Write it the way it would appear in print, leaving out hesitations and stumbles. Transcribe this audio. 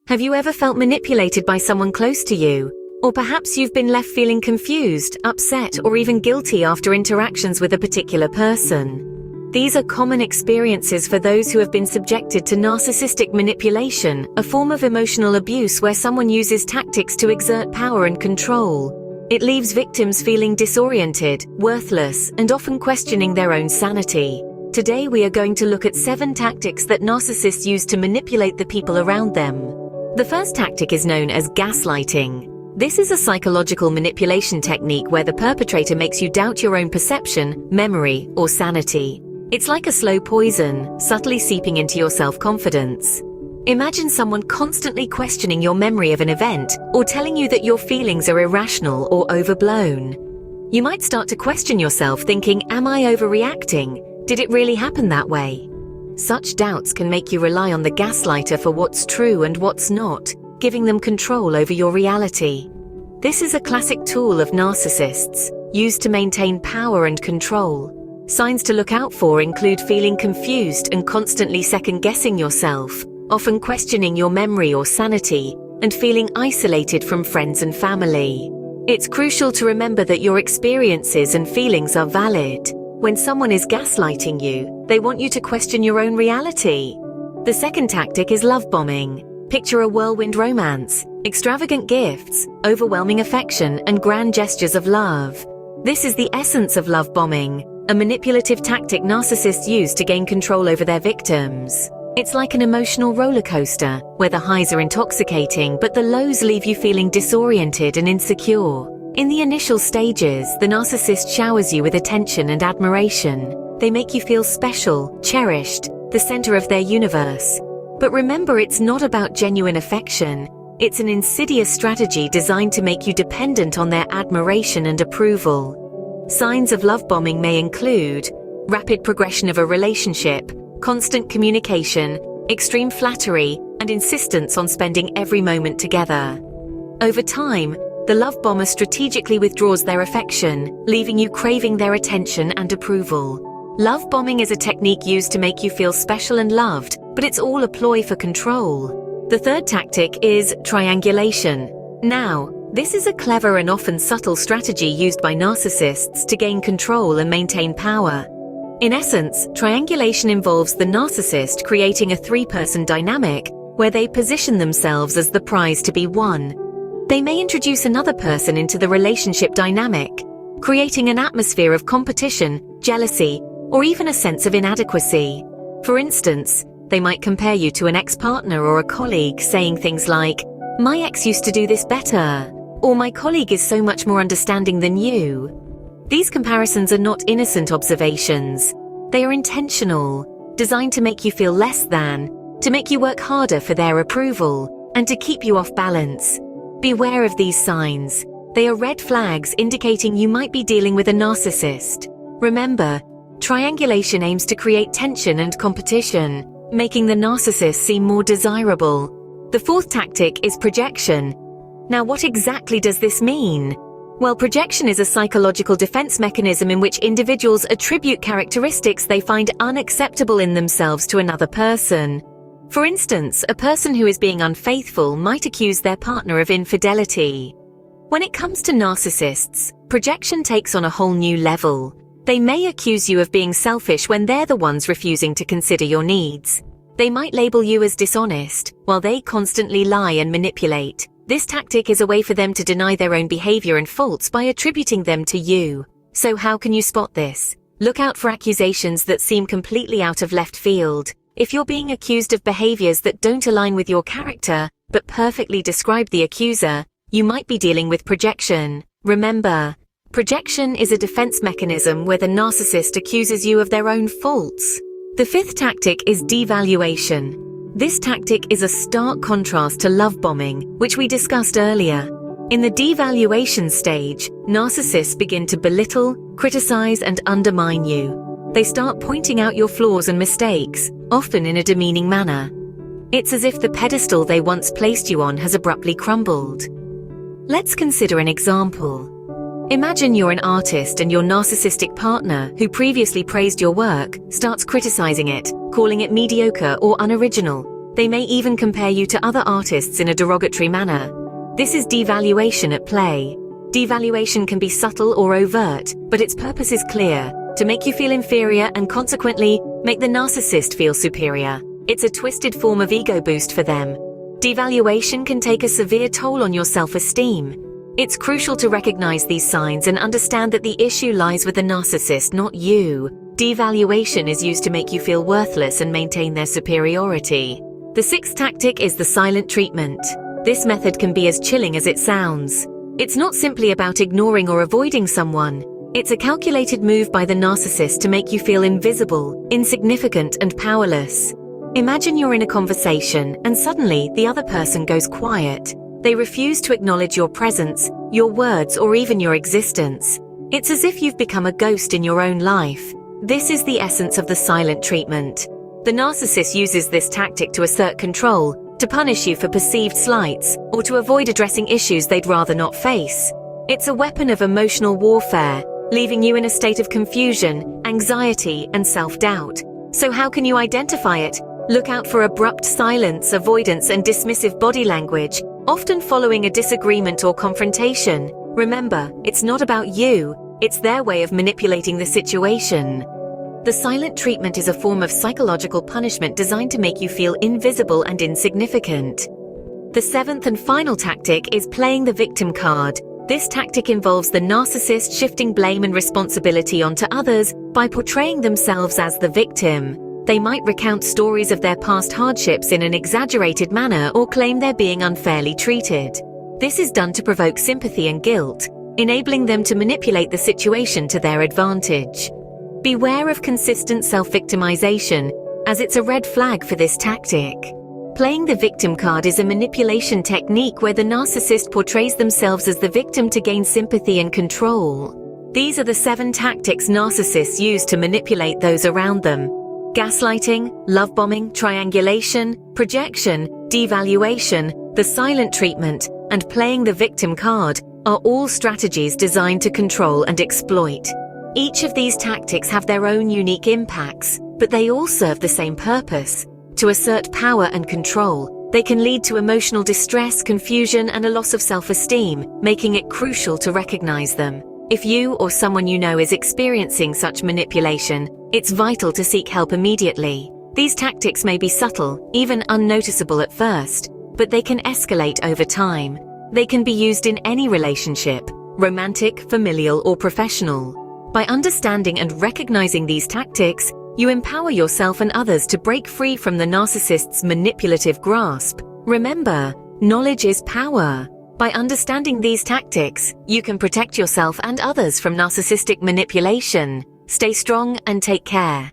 Have you ever felt manipulated by someone close to you? Or perhaps you've been left feeling confused, upset, or even guilty after interactions with a particular person. These are common experiences for those who have been subjected to narcissistic manipulation, a form of emotional abuse where someone uses tactics to exert power and control. It leaves victims feeling disoriented, worthless, and often questioning their own sanity. Today we are going to look at 7 tactics that narcissists use to manipulate the people around them. The first tactic is known as gaslighting. This is a psychological manipulation technique where the perpetrator makes you doubt your own perception, memory, or sanity. It's like a slow poison, subtly seeping into your self-confidence. Imagine someone constantly questioning your memory of an event, or telling you that your feelings are irrational or overblown. You might start to question yourself, thinking, am I overreacting? Did it really happen that way? Such doubts can make you rely on the gaslighter for what's true and what's not, giving them control over your reality. This is a classic tool of narcissists, used to maintain power and control. Signs to look out for include feeling confused and constantly second-guessing yourself, often questioning your memory or sanity, and feeling isolated from friends and family. It's crucial to remember that your experiences and feelings are valid. When someone is gaslighting you, they want you to question your own reality. The second tactic is love bombing. Picture a whirlwind romance, extravagant gifts, overwhelming affection, and grand gestures of love. This is the essence of love bombing, a manipulative tactic narcissists use to gain control over their victims. It's like an emotional roller coaster, where the highs are intoxicating but the lows leave you feeling disoriented and insecure. In the initial stages, the narcissist showers you with attention and admiration. They make you feel special, cherished, the center of their universe. But remember, it's not about genuine affection. It's an insidious strategy designed to make you dependent on their admiration and approval. Signs of love bombing may include rapid progression of a relationship, constant communication, extreme flattery, and insistence on spending every moment together. Over time, the love bomber strategically withdraws their affection, leaving you craving their attention and approval. Love bombing is a technique used to make you feel special and loved, but it's all a ploy for control. The third tactic is triangulation. Now, this is a clever and often subtle strategy used by narcissists to gain control and maintain power. In essence, triangulation involves the narcissist creating a 3-person dynamic where they position themselves as the prize to be won. They may introduce another person into the relationship dynamic, creating an atmosphere of competition, jealousy, or even a sense of inadequacy. For instance, they might compare you to an ex-partner or a colleague, saying things like, "My ex used to do this better," or "My colleague is so much more understanding than you." These comparisons are not innocent observations. They are intentional, designed to make you feel less than, to make you work harder for their approval, and to keep you off balance. Beware of these signs. They are red flags indicating you might be dealing with a narcissist. Remember, triangulation aims to create tension and competition, making the narcissist seem more desirable. The fourth tactic is projection. Now, what exactly does this mean? Well, projection is a psychological defense mechanism in which individuals attribute characteristics they find unacceptable in themselves to another person. For instance, a person who is being unfaithful might accuse their partner of infidelity. When it comes to narcissists, projection takes on a whole new level. They may accuse you of being selfish when they're the ones refusing to consider your needs. They might label you as dishonest, while they constantly lie and manipulate. This tactic is a way for them to deny their own behavior and faults by attributing them to you. So how can you spot this? Look out for accusations that seem completely out of left field. If you're being accused of behaviors that don't align with your character, but perfectly describe the accuser, you might be dealing with projection. Remember, projection is a defense mechanism where the narcissist accuses you of their own faults. The fifth tactic is devaluation. This tactic is a stark contrast to love bombing, which we discussed earlier. In the devaluation stage, narcissists begin to belittle, criticize, and undermine you. They start pointing out your flaws and mistakes, often in a demeaning manner. It's as if the pedestal they once placed you on has abruptly crumbled. Let's consider an example. Imagine you're an artist and your narcissistic partner, who previously praised your work, starts criticizing it, calling it mediocre or unoriginal. They may even compare you to other artists in a derogatory manner. This is devaluation at play. Devaluation can be subtle or overt, but its purpose is clear: to make you feel inferior and consequently make the narcissist feel superior. It's a twisted form of ego boost for them. Devaluation can take a severe toll on your self-esteem. It's crucial to recognize these signs and understand that the issue lies with the narcissist, not you. Devaluation is used to make you feel worthless and maintain their superiority. The sixth tactic is the silent treatment. This method can be as chilling as it sounds. It's not simply about ignoring or avoiding someone. It's a calculated move by the narcissist to make you feel invisible, insignificant, and powerless. Imagine you're in a conversation and suddenly the other person goes quiet. They refuse to acknowledge your presence, your words, or even your existence. It's as if you've become a ghost in your own life. This is the essence of the silent treatment. The narcissist uses this tactic to assert control, to punish you for perceived slights, or to avoid addressing issues they'd rather not face. It's a weapon of emotional warfare, leaving you in a state of confusion, anxiety, and self-doubt. So how can you identify it? Look out for abrupt silence, avoidance, and dismissive body language, often following a disagreement or confrontation. Remember, it's not about you, it's their way of manipulating the situation. The silent treatment is a form of psychological punishment designed to make you feel invisible and insignificant. The seventh and final tactic is playing the victim card. This tactic involves the narcissist shifting blame and responsibility onto others by portraying themselves as the victim. They might recount stories of their past hardships in an exaggerated manner or claim they're being unfairly treated. This is done to provoke sympathy and guilt, enabling them to manipulate the situation to their advantage. Beware of consistent self-victimization, as it's a red flag for this tactic. Playing the victim card is a manipulation technique where the narcissist portrays themselves as the victim to gain sympathy and control. These are the 7 tactics narcissists use to manipulate those around them. Gaslighting, love bombing, triangulation, projection, devaluation, the silent treatment, and playing the victim card are all strategies designed to control and exploit. Each of these tactics have their own unique impacts, but they all serve the same purpose: to assert power and control. They can lead to emotional distress, confusion, and a loss of self-esteem, making it crucial to recognize them. If you or someone you know is experiencing such manipulation, it's vital to seek help immediately. These tactics may be subtle, even unnoticeable at first, but they can escalate over time. They can be used in any relationship, romantic, familial, or professional. By understanding and recognizing these tactics, you empower yourself and others to break free from the narcissist's manipulative grasp. Remember, knowledge is power. By understanding these tactics, you can protect yourself and others from narcissistic manipulation. Stay strong and take care.